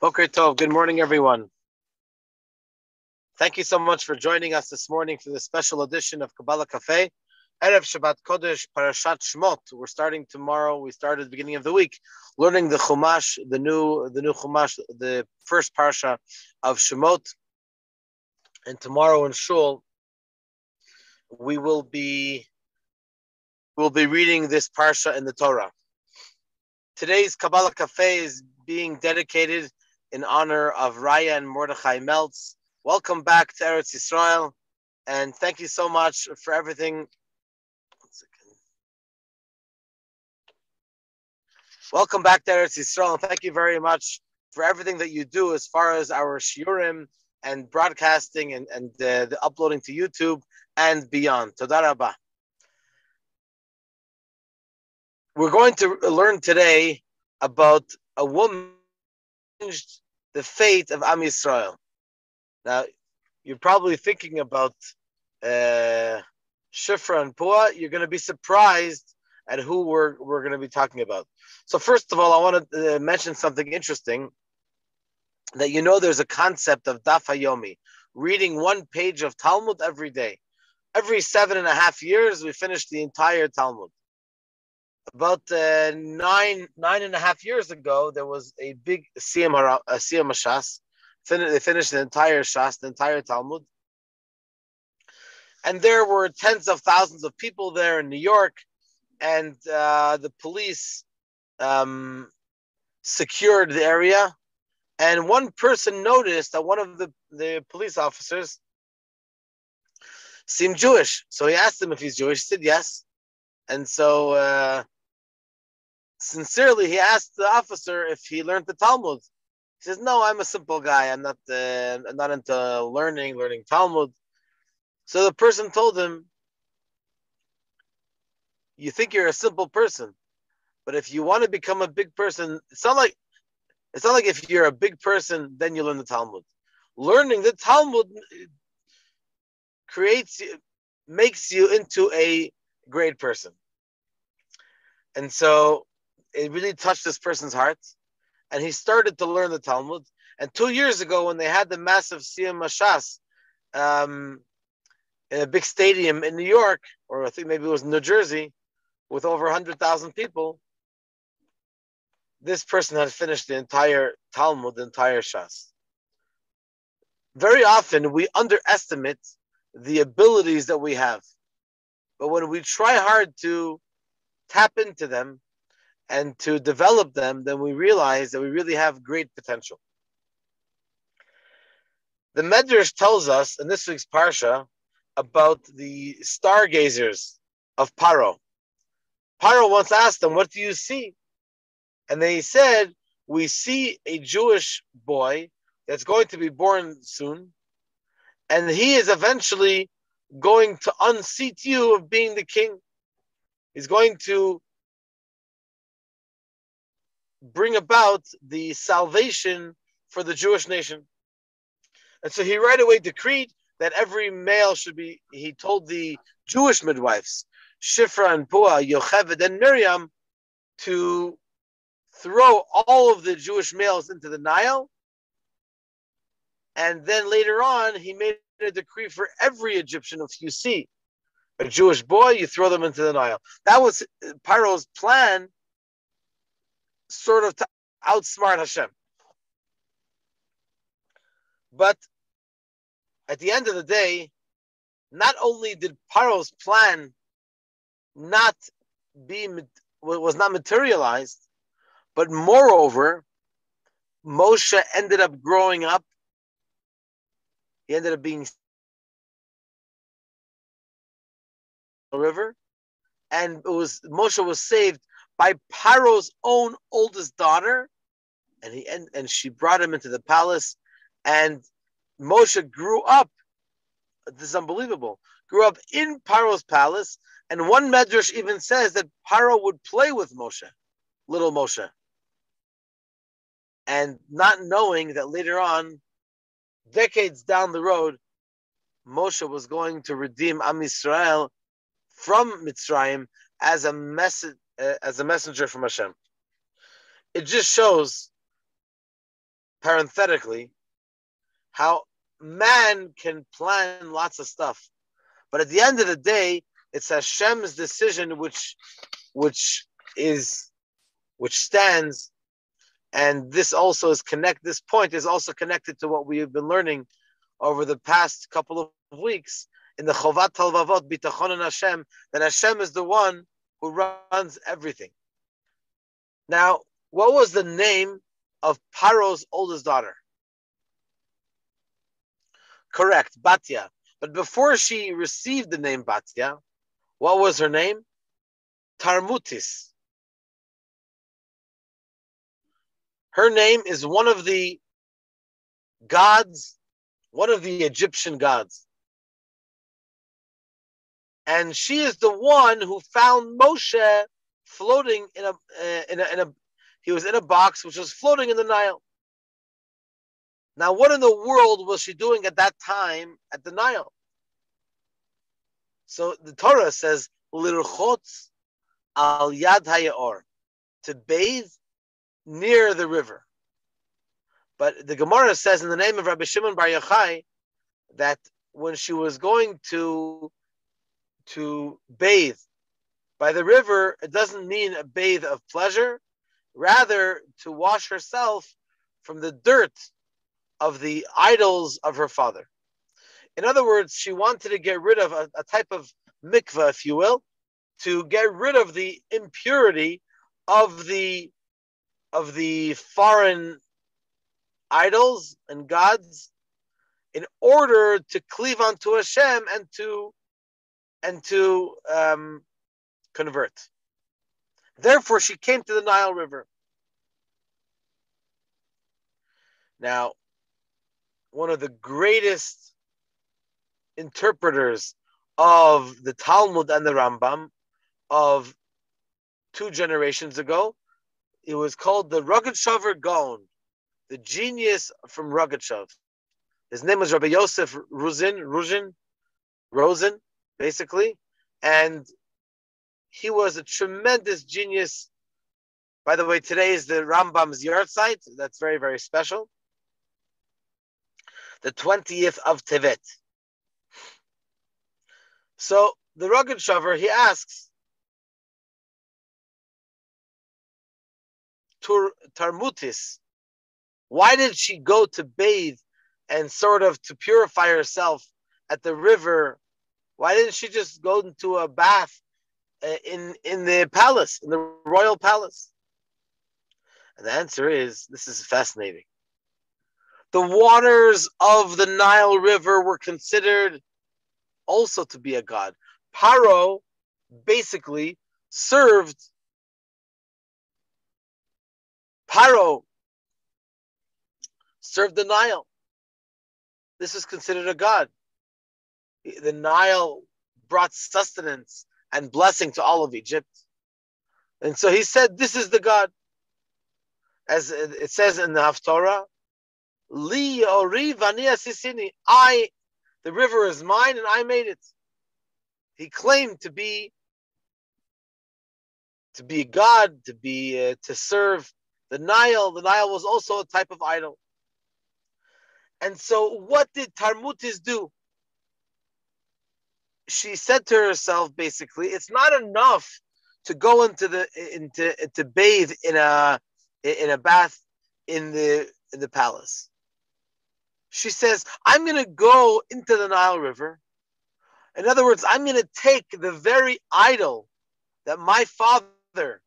Boker Tov, good morning, everyone. Thank you so much for joining us this morning for this special edition of Kabbalah Café, Erev Shabbat Kodesh, Parashat Shemot. We're starting tomorrow. We started at the beginning of the week, learning the Chumash, the new Chumash, the first parsha of Shemot. And tomorrow in Shul, we'll be reading this parsha in the Torah. Today's Kabbalah Café is being dedicated in honor of Raya and Mordechai Meltz. Welcome back to Eretz Yisrael, and thank you so much for everything. Welcome back to Eretz Yisrael, and thank you very much for everything that you do as far as our shiurim and broadcasting and the uploading to YouTube and beyond. Toda rabah. We're going to learn today about a woman who changed the fate of Am Yisrael. Now, you're probably thinking about Shifra and Pua. You're going to be surprised at who we're going to be talking about. So first of all, I want to mention something interesting, that there's a concept of Daf Hayomi, reading one page of Talmud every day. Every 7.5 years, we finish the entire Talmud. About 9.5 years ago, there was a big Siyam Shas. They finished the entire Shas, the entire Talmud. And there were tens of thousands of people there in New York, and the police secured the area. And one person noticed that one of the police officers seemed Jewish. So he asked him if he's Jewish. He said yes. And so sincerely, he asked the officer if he learned the Talmud. He says, "No, I'm a simple guy. I'm not into learning Talmud." So the person told him, "You think you're a simple person, but if you want to become a big person, it's not like if you're a big person, then you learn the Talmud. Learning the Talmud makes you into a great person." And so it really touched this person's heart, and he started to learn the Talmud. And 2 years ago, when they had the massive Siyam Shas in a big stadium in New York, or I think maybe it was New Jersey, with over 100,000 people, this person had finished the entire Talmud, the entire Shas. Very often, we underestimate the abilities that we have. But when we try hard to tap into them and to develop them, then we realize that we really have great potential. The Medrash tells us in this week's Parsha about the stargazers of Paro. Paro once asked them, "What do you see?" And they said, "We see a Jewish boy that's going to be born soon, and he is eventually going to unseat you of being the king. He's going to bring about the salvation for the Jewish nation." And so he right away decreed that every male should be, he told the Jewish midwives, Shifra and Pua, Yocheved and Miriam, to throw all of the Jewish males into the Nile. And then later on, he made a decree for every Egyptian, if you see a Jewish boy, you throw them into the Nile. That was Paro's plan, sort of to outsmart Hashem. But at the end of the day, not only did Paro's plan was not materialized, but moreover, Moshe ended up growing up. He ended up being a river, and Moshe was saved by Paro's own oldest daughter, and she brought him into the palace, and Moshe grew up. This is unbelievable. Grew up in Paro's palace, and one medrash even says that Paro would play with Moshe, little Moshe, and not knowing that later on, decades down the road, Moshe was going to redeem Am Yisrael from Mitzrayim as a messenger from Hashem. It just shows parenthetically, how man can plan lots of stuff, but at the end of the day, it's Hashem's decision which is which stands, and this also is connect. This point is also connected to what we have been learning over the past couple of weeks in the Chovat Halvavot Bitachon and Hashem, that Hashem is the one who runs everything. Now, what was the name of Paro's oldest daughter? Correct, Batya. But before she received the name Batya, what was her name? Tarmutis. Her name is one of the gods, one of the Egyptian gods. And she is the one who found Moshe floating he was in a box which was floating in the Nile. Now, what in the world was she doing at that time at the Nile? So the Torah says, Lirchotz al yad hayaor, to bathe near the river. But the Gemara says in the name of Rabbi Shimon Bar Yochai that when she was going to bathe by the river, it doesn't mean a bathe of pleasure, rather to wash herself from the dirt of the idols of her father. In other words, she wanted to get rid of a type of mikveh, if you will, to get rid of the impurity of the foreign idols and gods, in order to cleave unto Hashem and to convert. Therefore, she came to the Nile River. Now, one of the greatest interpreters of the Talmud and the Rambam of 2 generations ago, it was called the Rogachover Gaon, the genius from Rogachov. His name was Rabbi Yosef Rosen, basically, and he was a tremendous genius. By the way, today is the Rambam's yard site. That's very, very special. The 20th of Tevet. So the Rogachover, he asks, Tarmutis, why did she go to bathe and sort of to purify herself at the river? Why didn't she just go into a bath in the palace, in the royal palace? And the answer is, this is fascinating. The waters of the Nile River were considered also to be a god. Paro basically served the Nile. This is considered a god. The Nile brought sustenance and blessing to all of Egypt. And so he said, this is the God. As it says in the Haftorah, Li ori vani asisini. The river is mine and I made it. He claimed to be God, to serve the Nile. The Nile was also a type of idol. And so what did Tarmutis do? She said to herself, basically, it's not enough to go to bathe in a bath in the palace. She says, I'm going to go into the Nile River. In other words, I'm going to take the very idol that my father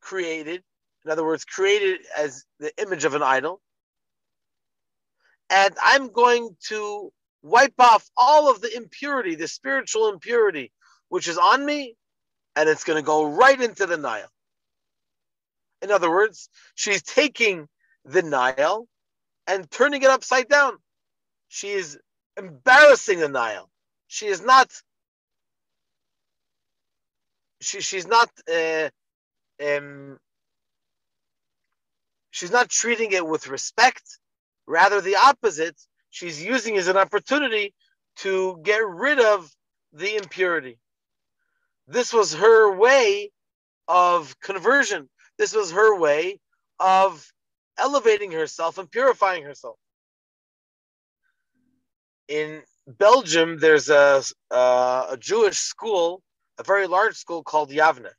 created, in other words, created as the image of an idol, and I'm going to wipe off all of the impurity, the spiritual impurity, which is on me, and it's going to go right into the Nile. In other words, she's taking the Nile and turning it upside down. She is embarrassing the Nile. She is not. She's not. She's not treating it with respect. Rather, the opposite. She's using it as an opportunity to get rid of the impurity. This was her way of conversion. This was her way of elevating herself and purifying herself. In Belgium, there's a Jewish school, a very large school called Yavne.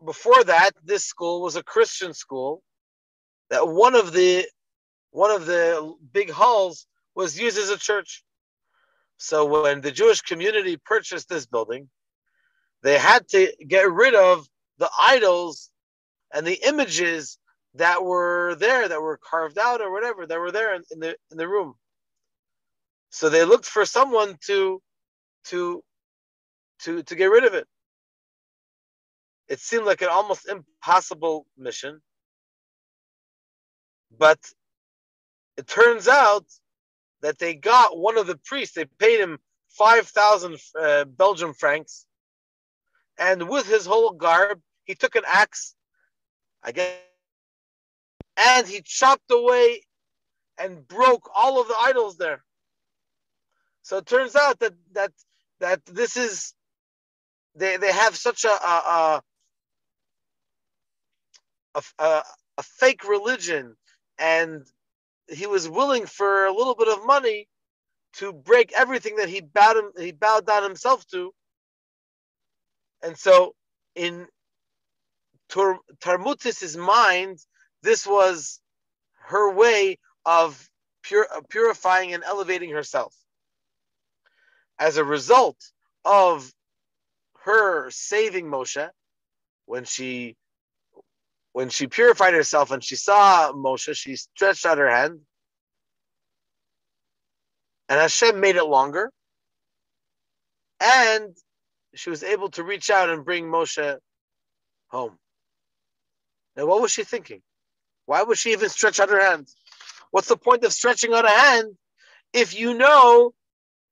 Before that, this school was a Christian school. That one of the big halls was used as a church. So when the Jewish community purchased this building, they had to get rid of the idols and the images that were there, that were carved out or whatever, that were there in the room. So they looked for someone to get rid of it. It seemed like an almost impossible mission, but it turns out that they got one of the priests. They paid him 5,000 Belgian francs, and with his whole garb, he took an axe, I guess, and he chopped away and broke all of the idols there. So it turns out that this is they have such a fake religion, and he was willing for a little bit of money to break everything that he bowed down himself to. And so in Tarmutis's mind, this was her way of purifying and elevating herself. As a result of her saving Moshe, when she purified herself and she saw Moshe, she stretched out her hand, and Hashem made it longer, and she was able to reach out and bring Moshe home. Now, what was she thinking? Why would she even stretch out her hand? What's the point of stretching out a hand if you know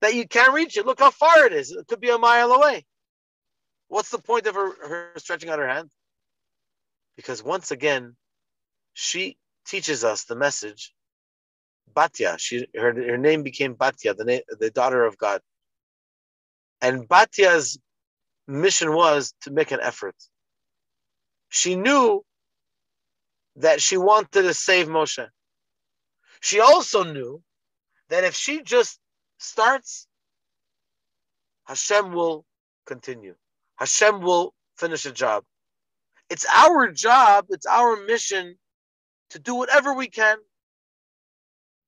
that you can't reach it? Look how far it is. It could be a mile away. What's the point of her stretching out her hand? Because once again, she teaches us the message. Batya, her name became Batya, the daughter of God. And Batya's mission was to make an effort. She knew that she wanted to save Moshe. She also knew that if she just starts, Hashem will continue. Hashem will finish the job. It's our job, it's our mission to do whatever we can.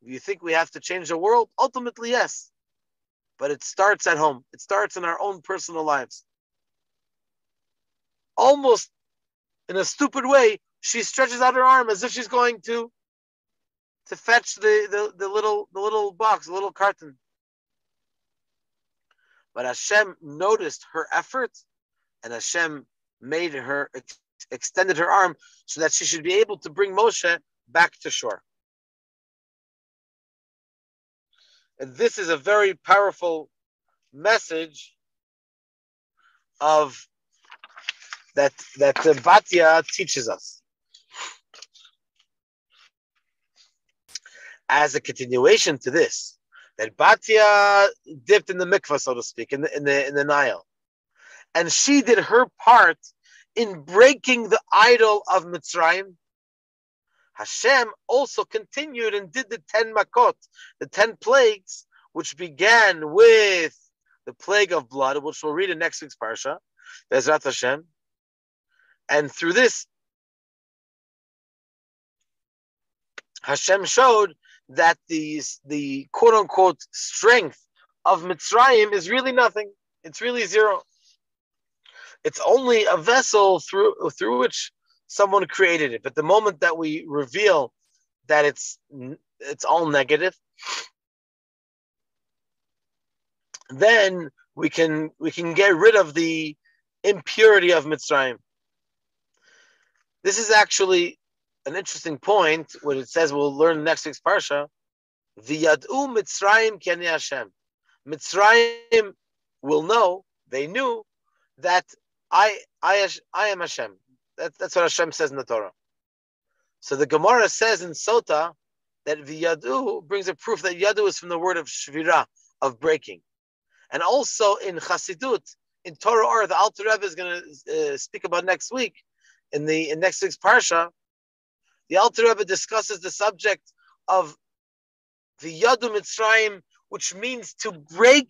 Do you think we have to change the world? Ultimately, yes. But it starts at home. It starts in our own personal lives. Almost in a stupid way, she stretches out her arm as if she's going to fetch the little box, the little carton. But Hashem noticed her effort, and Hashem made her extended her arm so that she should be able to bring Moshe back to shore. And this is a very powerful message of that the Batya teaches us. As a continuation to this, that Batya dipped in the mikvah, so to speak, in the Nile, and she did her part in breaking the idol of Mitzrayim. Hashem also continued and did the 10 makot, the 10 plagues, which began with the plague of blood, which we'll read in next week's parsha, Be'ezrat Hashem. And through this, Hashem showed that the quote-unquote strength of Mitzrayim is really nothing. It's really zero. It's only a vessel through which someone created it. But the moment that we reveal that it's all negative, then we can get rid of the impurity of Mitzrayim. This is actually an interesting point when it says, we'll learn next week's parsha, V'yad'u Mitzrayim ki ani Hashem. Mitzrayim will know, they knew, that I am Hashem. That's what Hashem says in the Torah. So the Gemara says in Sota that V'yad'u brings a proof that Yadu is from the word of Shvira, of breaking. And also in Chassidut, in Torah Or, the Alter Rebbe is going to speak about next week, in next week's parsha, the Alter Rebbe discusses the subject of the Yadu Mitzrayim, which means to break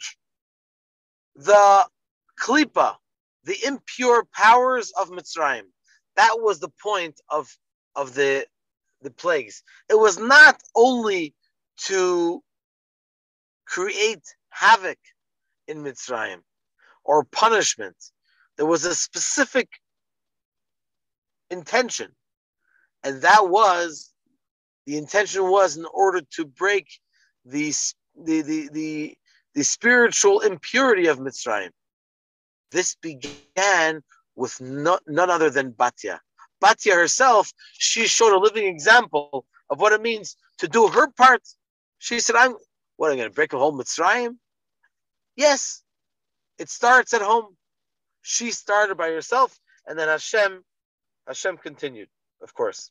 the klipa, the impure powers of Mitzrayim. That was the point of the plagues. It was not only to create havoc in Mitzrayim or punishment. There was a specific intention, and the intention was in order to break the spiritual impurity of Mitzrayim. This began with none other than Batya. Batya herself, she showed a living example of what it means to do her part. She said, I'm going to break a whole Mitzrayim? Yes, it starts at home. She started by herself, and then Hashem continued, of course.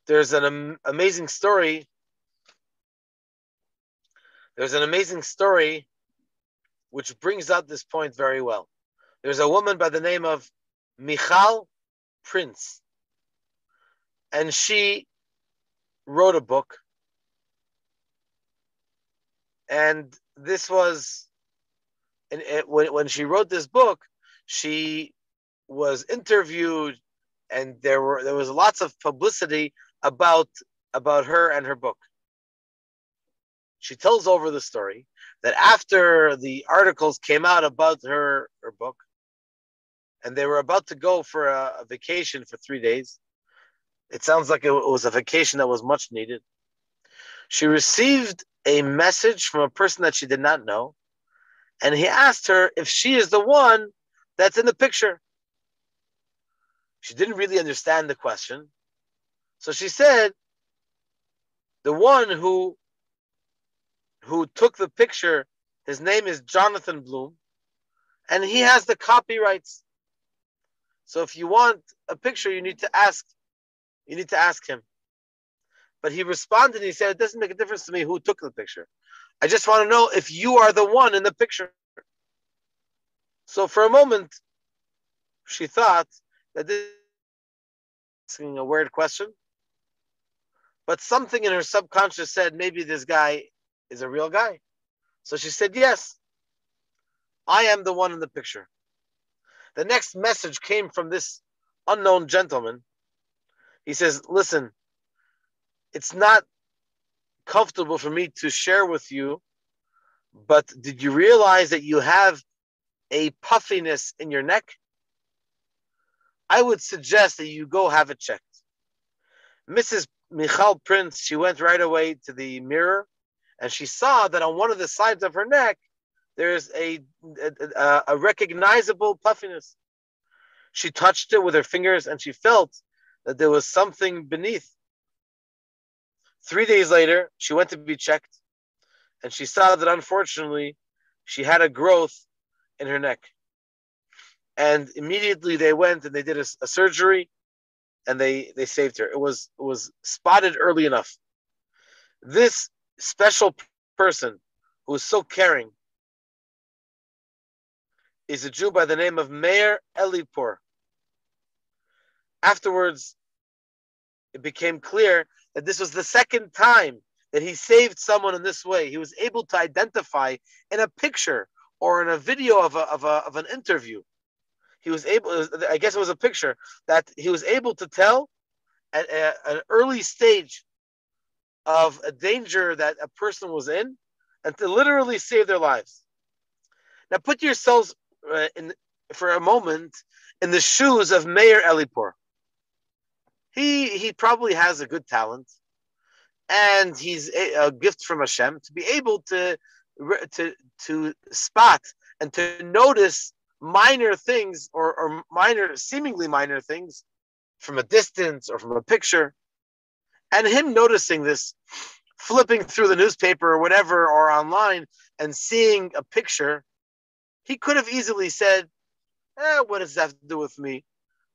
There's an amazing story. There's an amazing story which brings out this point very well. There's a woman by the name of Michal Prince, and she wrote a book. And this was, when she wrote this book, she was interviewed, and there was lots of publicity about her and her book. She tells over the story that after the articles came out about her book, and they were about to go for a vacation for 3 days, it sounds like it was a vacation that was much needed. She received a message from a person that she did not know, and he asked her if she is the one that's in the picture. She didn't really understand the question, so she said, the one who took the picture, his name is Jonathan Bloom, and he has the copyrights. So if you want a picture, you need to ask him. But he responded, he said, it doesn't make a difference to me who took the picture. I just want to know if you are the one in the picture. So for a moment, she thought that this was asking a weird question, but something in her subconscious said, maybe this guy is a real guy. So she said, yes, I am the one in the picture. The next message came from this unknown gentleman. He says, listen, it's not comfortable for me to share with you, but did you realize that you have a puffiness in your neck? I would suggest that you go have it checked. Mrs. Michal Prince, she went right away to the mirror, and she saw that on one of the sides of her neck, there's a recognizable puffiness. She touched it with her fingers, and she felt that there was something beneath. 3 days later, she went to be checked, and she saw that unfortunately, she had a growth in her neck. And immediately they went and they did a surgery, and they saved her. It was spotted early enough. This special person who is so caring is a Jew by the name of Meir Elipor. Afterwards, it became clear that this was the second time that he saved someone in this way. He was able to identify in a picture or in a video of an interview. He was able, I guess it was a picture, that he was able to tell at an early stage of a danger that a person was in, and to literally save their lives. Now put yourselves for a moment in the shoes of Meir Elipor. He probably has a good talent, and he's a gift from Hashem to be able to spot and to notice minor things or seemingly minor things from a distance or from a picture. And him noticing this, flipping through the newspaper or whatever or online and seeing a picture, he could have easily said, what does that have to do with me?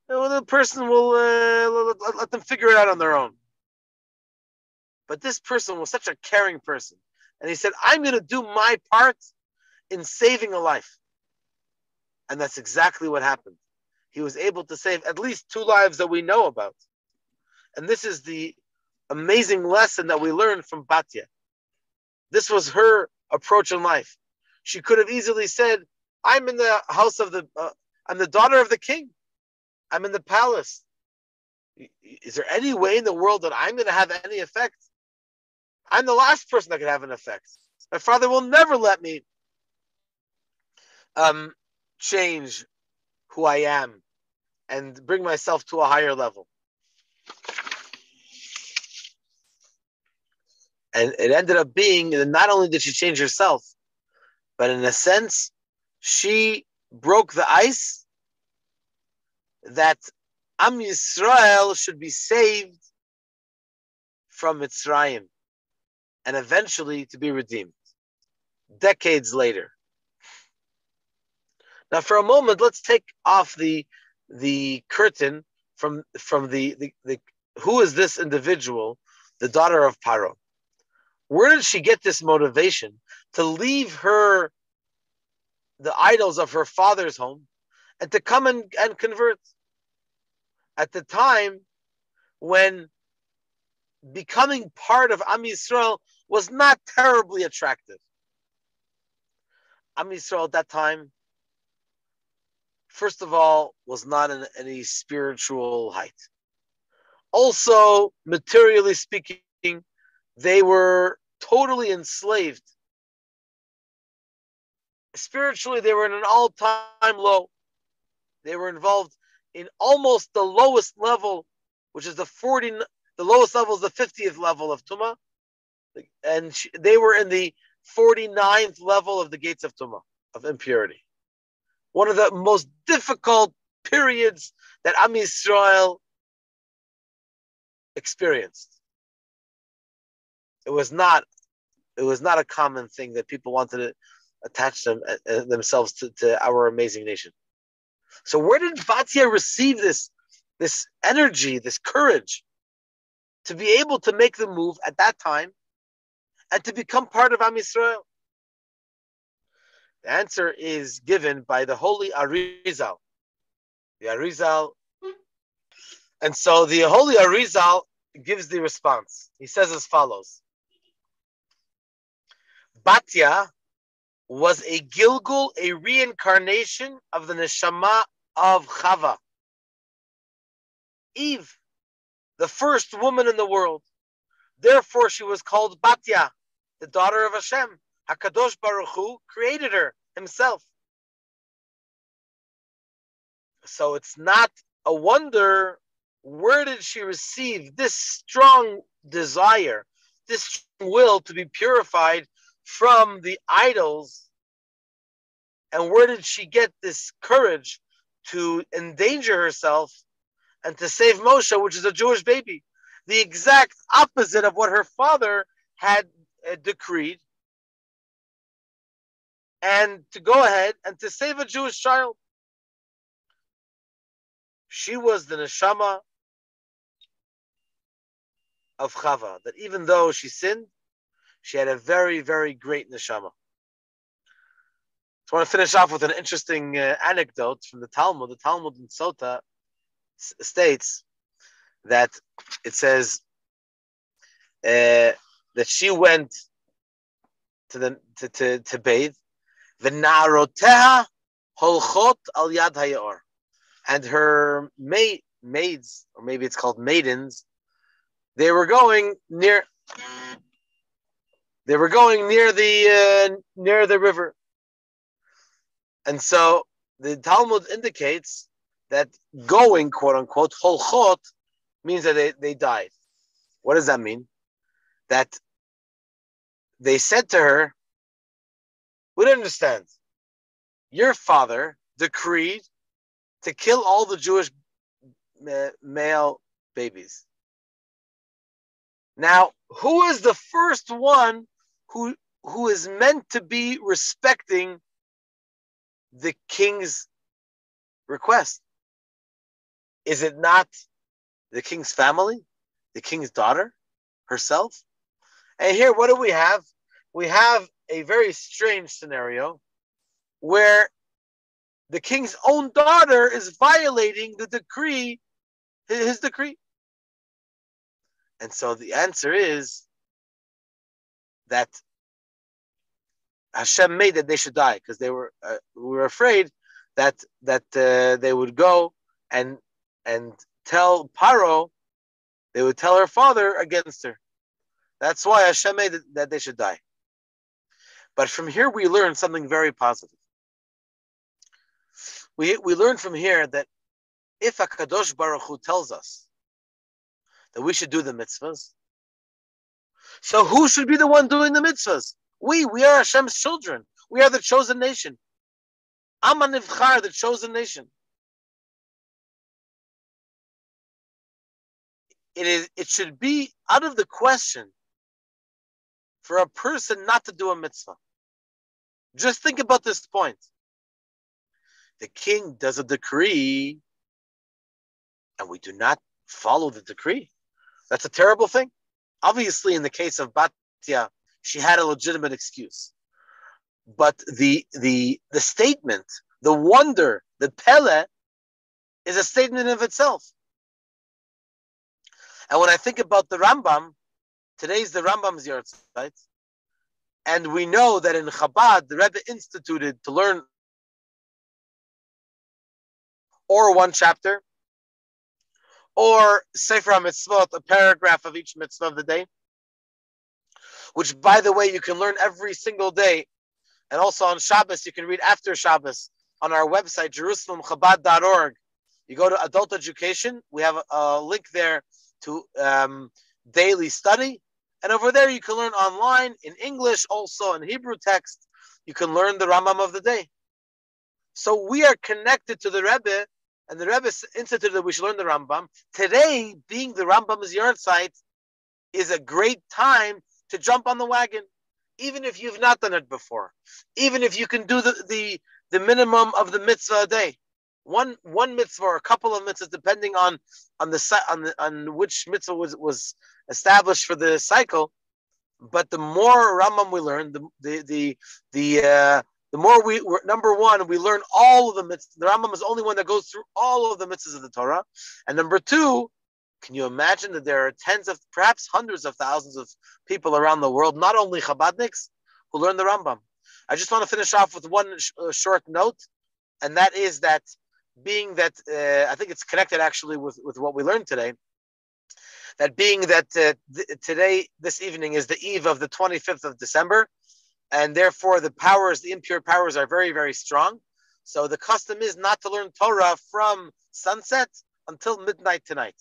Well, the person will let them figure it out on their own. But this person was such a caring person. And he said, I'm going to do my part in saving a life. And that's exactly what happened. he was able to save at least 2 lives that we know about. And this is the amazing lesson that we learned from Batya. This was her approach in life. She could have easily said, I'm in the house of I'm the daughter of the king. I'm in the palace. Is there any way in the world that I'm going to have any effect? I'm the last person that can have an effect. My father will never let me change who I am and bring myself to a higher level. And it ended up being that not only did she change herself, but in a sense, she broke the ice that Am Yisrael should be saved from Mitzrayim and eventually to be redeemed, decades later. Now, for a moment, let's take off the curtain from the who is this individual, the daughter of Paro? Where did she get this motivation to leave the idols of her father's home and to come and convert? At the time when becoming part of Am Yisrael was not terribly attractive. Am Yisrael at that time, first of all, was not in any spiritual height. Also, materially speaking, they were totally enslaved. Spiritually, they were in an all-time low. They were involved in almost the lowest level, which is the lowest level is the 50th level of Tumah. And they were in the 49th level of the gates of Tumah, of impurity. One of the most difficult periods that Am Yisrael experienced. It was not a common thing that people wanted to attach themselves to our amazing nation. So where did Batya receive this energy, this courage to be able to make the move at that time and to become part of Am Yisrael? The answer is given by the holy Arizal. The Arizal. And so the holy Arizal gives the response. He says as follows. Batya was a Gilgul, a reincarnation of the neshama of Chava. Eve, the first woman in the world. Therefore, she was called Batya, the daughter of Hashem. HaKadosh Baruch Hu created her himself. So it's not a wonder, where did she receive this strong desire, this strong will to be purified from the idols? And where did she get this courage to endanger herself and to save Moshe, which is a Jewish baby? The exact opposite of what her father had decreed. And to go ahead and to save a Jewish child. She was the neshama of Chava, that even though she sinned, she had a very, very great neshama. So I want to finish off with an interesting anecdote from the Talmud. The Talmud in Sota states that it says that she went to bathe. V'na'aroteha holchot al yad hayor, and her maids, or maybe it's called maidens, they were going near the river. And so the Talmud indicates that going, quote unquote, holchot, means that they died. What does that mean? That they said to her, we don't understand. Your father decreed to kill all the Jewish male babies. Now, who is the first one who is meant to be respecting the king's request? Is it not the king's family, the king's daughter herself? And here, what do we have? We have a very strange scenario where the king's own daughter is violating the decree, his decree. And so the answer is that Hashem made that they should die because we were afraid that they would go and tell Paro, they would tell her father against her. That's why Hashem made that they should die. But from here we learn something very positive. We learn from here that if HaKadosh Baruch Hu tells us that we should do the mitzvahs, so who should be the one doing the mitzvahs? We are Hashem's children. We are the chosen nation. Am HaNivchar, the chosen nation. It should be out of the question for a person not to do a mitzvah. Just think about this point. The king does a decree and we do not follow the decree. That's a terrible thing. Obviously, in the case of Batya, she had a legitimate excuse. But the statement, the wonder, the pele, is a statement of itself. And when I think about the Rambam, today's the Rambam's yahrzeit, and we know that in Chabad, the Rebbe instituted to learn or one chapter, or Sefer HaMitzvot, a paragraph of each mitzvah of the day, which, by the way, you can learn every single day. And also on Shabbos, you can read after Shabbos on our website, JerusalemChabad.org. You go to Adult Education. We have a link there to daily study. And over there, you can learn online in English, also in Hebrew text. You can learn the Rambam of the day. So we are connected to the Rebbe, and the Rebbe instituted that we should learn the Rambam. Today, being the Rambam's yahrzeit, is a great time to jump on the wagon, even if you've not done it before. Even if you can do the minimum of the mitzvah a day, one mitzvah or a couple of mitzvahs, depending on which mitzvah was established for the cycle. But the more Rambam we learn, the more number one, we learn all of the mitzvahs. The Rambam is the only one that goes through all of the mitzvahs of the Torah. And number two, can you imagine that there are tens of, perhaps hundreds of thousands of people around the world, not only Chabadniks, who learn the Rambam? I just want to finish off with one short note, and that is that being that, I think it's connected actually with what we learned today, that being that today, this evening, is the eve of the 25th of December, and therefore the impure powers are very, very strong. So the custom is not to learn Torah from sunset until midnight tonight.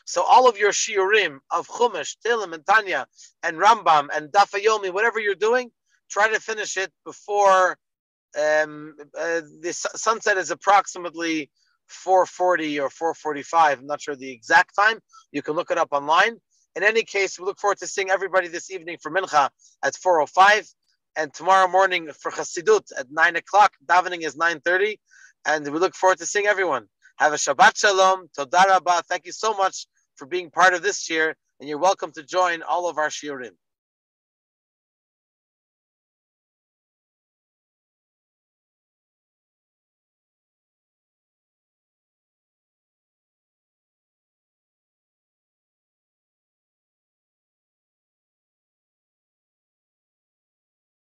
So all of your shiurim of Chumash, Tehillim, and Tanya, and Rambam, and Daf Yomi, whatever you're doing, try to finish it before the sunset is approximately 4:40 or 4:45. I'm not sure the exact time. You can look it up online. In any case, we look forward to seeing everybody this evening for Mincha at 4:05. And tomorrow morning for Chassidut at 9 o'clock. Davening is 9:30. And we look forward to seeing everyone. Have a Shabbat Shalom. Toda Rabba. Thank you so much for being part of this year. And you're welcome to join all of our shiurim.